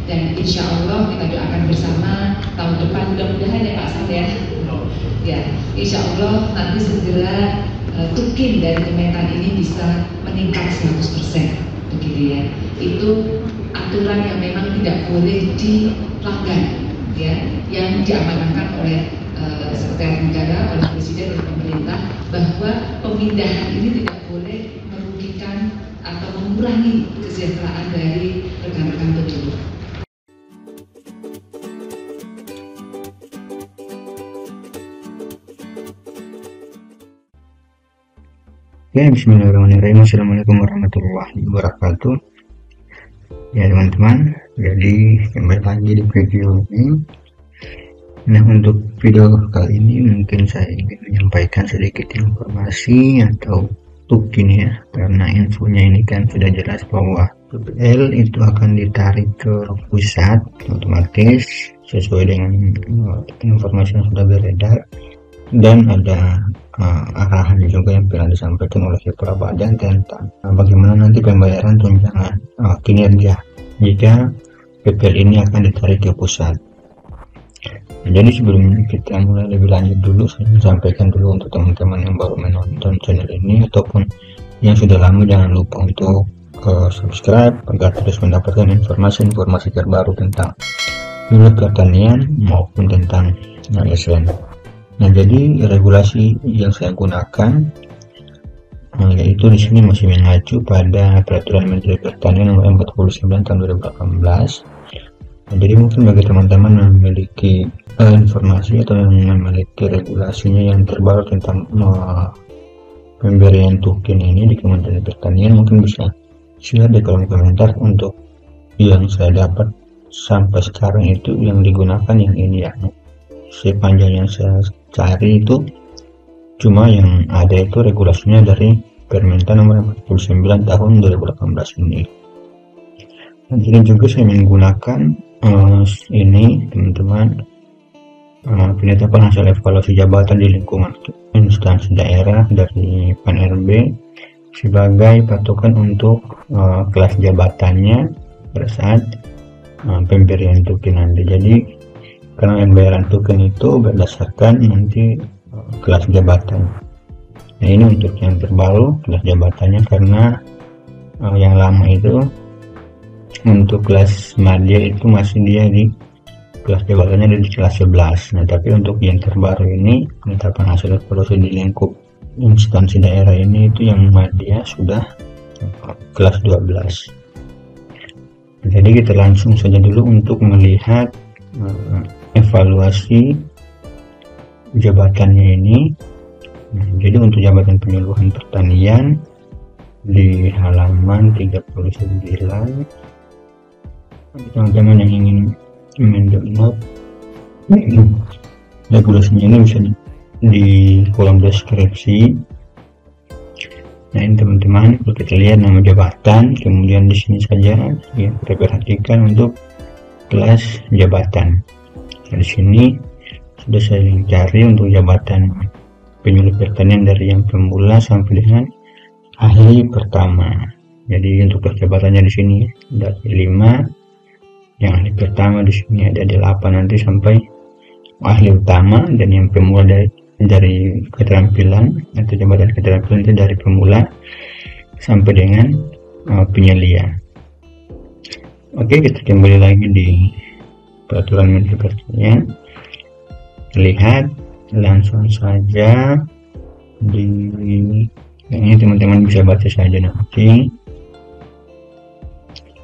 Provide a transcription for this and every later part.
Dan insya Allah kita doakan bersama tahun depan mudah-mudahan ya Pak Sam ya. Ya, insya Allah nanti segera tukin dari Kementan ini bisa meningkat 100%, begitu ya. Itu aturan yang memang tidak boleh dilanggar, ya, yang diamanahkan oleh Sekretariat Negara, oleh Presiden dan pemerintah, bahwa pemindahan ini tidak boleh merugikan atau mengurangi kesejahteraan dari rekan-rekan penyuluh. Ya, bismillahirrahmanirrahim. Assalamualaikum warahmatullahi wabarakatuh. Ya teman-teman, jadi kembali lagi di video ini. Nah, untuk video kali ini mungkin saya ingin menyampaikan sedikit informasi atau tukin ya, karena infonya ini kan sudah jelas bahwa PPL itu akan ditarik ke pusat otomatis sesuai dengan informasi yang sudah beredar, dan ada arahan juga yang pernah disampaikan oleh Kepala Badan tentang bagaimana nanti pembayaran tunjangan kinerja jika PPL ini akan ditarik ke pusat. Jadi sebelum kita mulai lebih lanjut dulu, saya sampaikan dulu untuk teman-teman yang baru menonton channel ini ataupun yang sudah lama, jangan lupa untuk subscribe agar terus mendapatkan informasi-informasi terbaru tentang unit pertanian maupun tentang ASN. Nah, jadi regulasi yang saya gunakan yaitu di sini masih mengacu pada Peraturan Menteri Pertanian Nomor 49 Tahun 2018. Nah, jadi mungkin bagi teman-teman yang memiliki informasi atau yang memiliki regulasinya yang terbaru tentang pemberian tukin ini di Kementerian Pertanian, mungkin bisa share di kolom komentar. Untuk yang saya dapat sampai sekarang itu yang digunakan yang ini ya. Sepanjang yang saya cari itu cuma yang ada itu regulasinya dari Permentan Nomor 49 Tahun 2018 ini. Nah, jadi juga saya menggunakan ini teman-teman, penetapan hasil evaluasi jabatan di lingkungan instansi daerah dari PAN-RB sebagai patokan untuk kelas jabatannya pada saat pemberian tukin nanti. Jadi karena pembayaran token itu berdasarkan nanti kelas jabatan. Nah, ini untuk yang terbaru kelas jabatannya, karena yang lama itu untuk kelas madya itu masih dia di kelas jabatannya di kelas 11. Nah, tapi untuk yang terbaru ini penetapan hasil evaluasi di lingkup instansi daerah ini itu yang madya sudah kelas 12. Jadi kita langsung saja dulu untuk melihat evaluasi jabatannya ini. Nah, jadi untuk jabatan penyuluhan pertanian di halaman 39, teman-teman yang ingin mendownload regulasinya ini bisa di kolom deskripsi. Nah, ini teman-teman, kalau kita lihat nama jabatan, kemudian di sini saja ya kita perhatikan untuk kelas jabatan. Di sini sudah saya cari untuk jabatan penyuluh pertanian dari yang pemula sampai dengan ahli pertama. Jadi untuk kelas jabatannya di sini dari 5, yang ahli pertama di sini ada 8 nanti sampai ahli utama, dan yang pemula dari keterampilan atau jabatan keterampilan itu dari pemula sampai dengan penyelia. Oke, kita kembali lagi di Peraturan Menteri Pertanian. Lihat langsung saja di ini, teman-teman bisa baca saja nanti.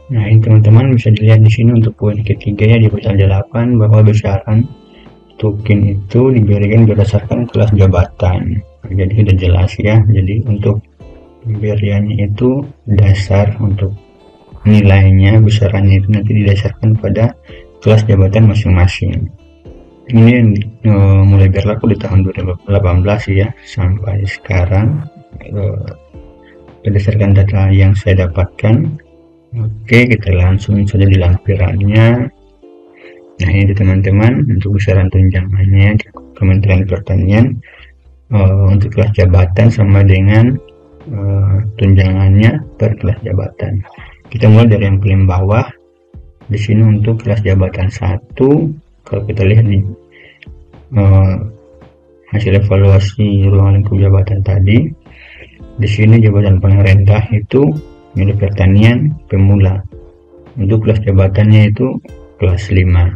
Nah, ini teman-teman bisa dilihat di sini untuk poin ketiga ya, di pasal 8 bahwa besaran tukin itu diberikan berdasarkan kelas jabatan. Jadi sudah jelas ya. Jadi untuk pemberiannya itu dasar untuk nilainya, besarannya itu nanti didasarkan pada kelas jabatan masing-masing. Ini mulai berlaku di tahun 2018 ya sampai sekarang berdasarkan data yang saya dapatkan. Oke, kita langsung saja di lampirannya. Nah, ini teman-teman untuk besaran tunjangannya di Kementerian Pertanian untuk kelas jabatan sama dengan tunjangannya per kelas jabatan. Kita mulai dari yang paling bawah Di sini untuk kelas jabatan 1, kalau kita lihat di hasil evaluasi ruang lingkup jabatan tadi, di sini jabatan paling rendah itu milik pertanian pemula. Untuk kelas jabatannya itu kelas 5.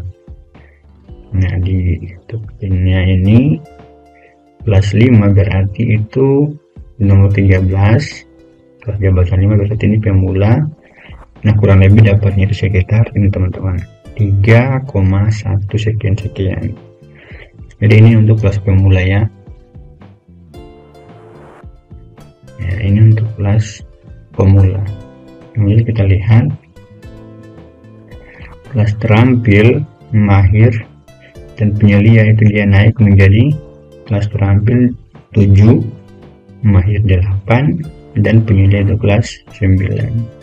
Nah, di tokennya ini kelas 5 berarti itu nomor 13. Kelas jabatan 5 berarti ini pemula. Nah, kurang lebih dapatnya itu sekitar ini teman-teman, 3,1 sekian. Jadi ini untuk kelas pemula ya. Ya, ini untuk kelas pemula. Kemudian kita lihat kelas terampil, mahir, dan penyelia itu dia naik menjadi kelas terampil 7, mahir 8, dan penyelia itu kelas 9.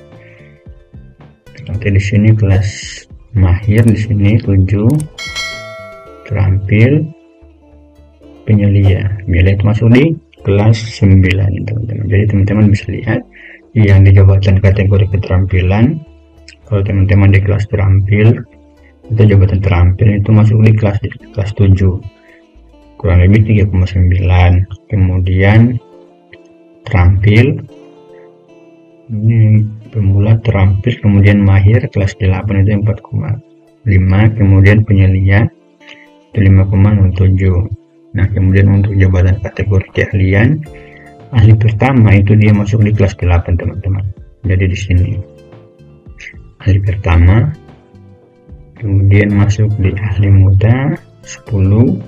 Oke, di sini kelas mahir di sini 7, terampil, penyelia itu masuk di kelas 9 teman-teman. Jadi teman-teman bisa lihat yang di jabatan kategori keterampilan, kalau teman-teman di kelas terampil itu jabatan terampil itu masuk di kelas 7, kurang lebih 3,9. Kemudian terampil ini pemula terampil, kemudian mahir kelas 8 itu 4,5, kemudian penyelia itu 5,07. Nah, kemudian untuk jabatan kategori keahlian, ahli pertama itu dia masuk di kelas 8 teman-teman. Jadi di sini ahli pertama, kemudian masuk di ahli muda 10,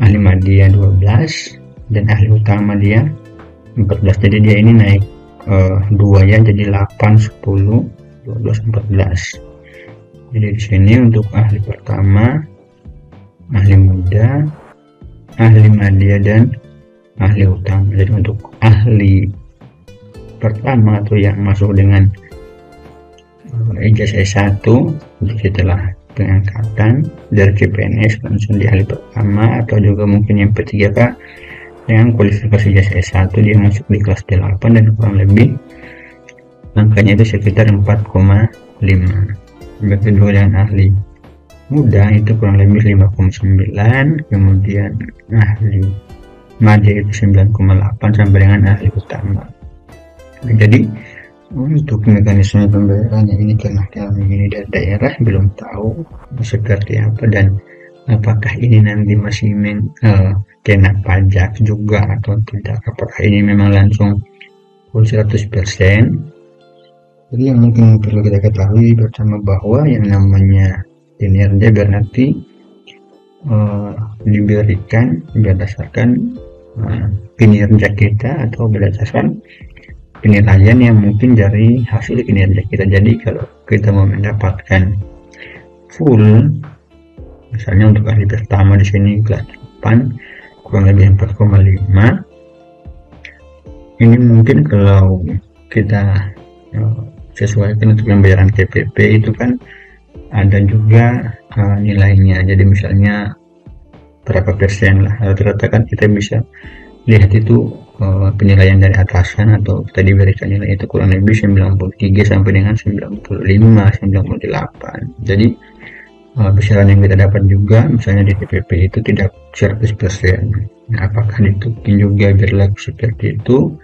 ahli madya 12, dan ahli utama dia 14. Jadi dia ini naik 2 ya, jadi 8, 10, 12, 14. Jadi di sini untuk ahli pertama, ahli muda, ahli madya, dan ahli utama. Jadi untuk ahli pertama atau yang masuk dengan ijazah S1 setelah pengangkatan dari CPNS langsung di ahli pertama, atau juga mungkin yang P3K dengan kualifikasi ijazah S1 dia masuk di kelas 8 dan kurang lebih angkanya itu sekitar 4,5. Begitu juga dengan ahli muda itu kurang lebih 5,9, kemudian ahli madya itu 9,8 sampai dengan ahli utama. Jadi untuk mekanisme pembayarannya ini karena kami ini dari daerah belum tahu seperti apa dan apakah ini nanti masih kena pajak juga atau tidak, apakah ini memang langsung full 100%. Jadi yang mungkin perlu kita ketahui bersama bahwa yang namanya kinerja biar nanti diberikan berdasarkan kinerja kita atau berdasarkan penilaian yang mungkin dari hasil kinerja kita. Jadi kalau kita mau mendapatkan full, misalnya untuk ahli pertama di sini kelas 8 kurang lebih 4,5, ini mungkin kalau kita sesuaikan untuk pembayaran TPP itu kan ada juga nilainya. Jadi misalnya berapa persen lah, rata-rata kan kita bisa lihat itu penilaian dari atasan atau kita diberikan nilai itu kurang lebih 93 sampai dengan 95, 98. Jadi besaran yang kita dapat juga misalnya di TPP itu tidak 100%. Nah, apakah ditukin juga berlaku seperti itu?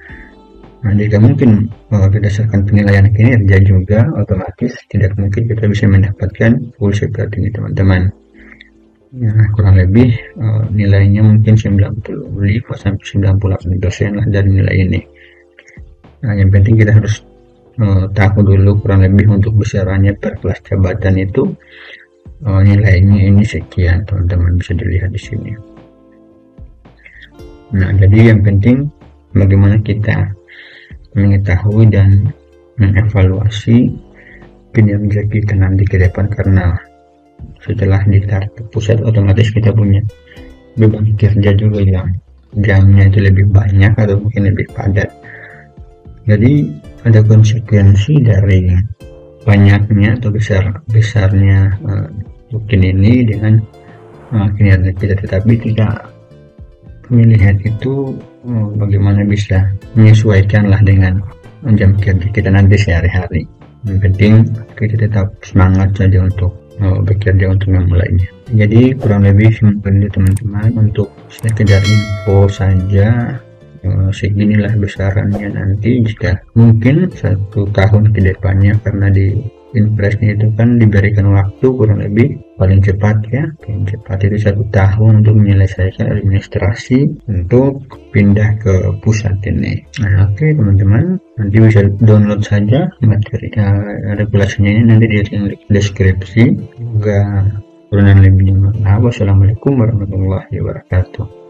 Nah, jika mungkin berdasarkan penilaian kinerja juga otomatis tidak mungkin kita bisa mendapatkan full seperti ini teman-teman. Nah, kurang lebih nilainya mungkin 95 sampai 98% lah dari nilai ini. Nah, yang penting kita harus tahu dulu kurang lebih untuk besarannya per kelas jabatan itu nilainya ini sekian teman-teman, bisa dilihat di sini. Nah, jadi yang penting bagaimana kita mengetahui dan mengevaluasi kinerja kita nanti ke depan, karena setelah ditarik ke pusat otomatis kita punya beban kerja juga yang jamnya itu lebih banyak atau mungkin lebih padat. Jadi ada konsekuensi dari banyaknya atau besarnya mungkin ini dengan kinerja kita, tetapi tidak melihat itu bagaimana bisa menyesuaikan lah dengan jam kerja kita nanti sehari-hari. Yang penting kita tetap semangat saja untuk bekerja untuk memulainya. Jadi kurang lebih seperti itu teman-teman, untuk sekedar info saja. Seginilah besarannya nanti jika mungkin 1 tahun ke depannya, karena di impresnya itu kan diberikan waktu kurang lebih paling cepat itu 1 tahun untuk menyelesaikan administrasi untuk pindah ke pusat ini. Nah, oke teman-teman, nanti bisa download saja materi regulasinya ini nanti di link deskripsi. Semoga kurang lebihnya maaf. Wassalamualaikum warahmatullahi wabarakatuh.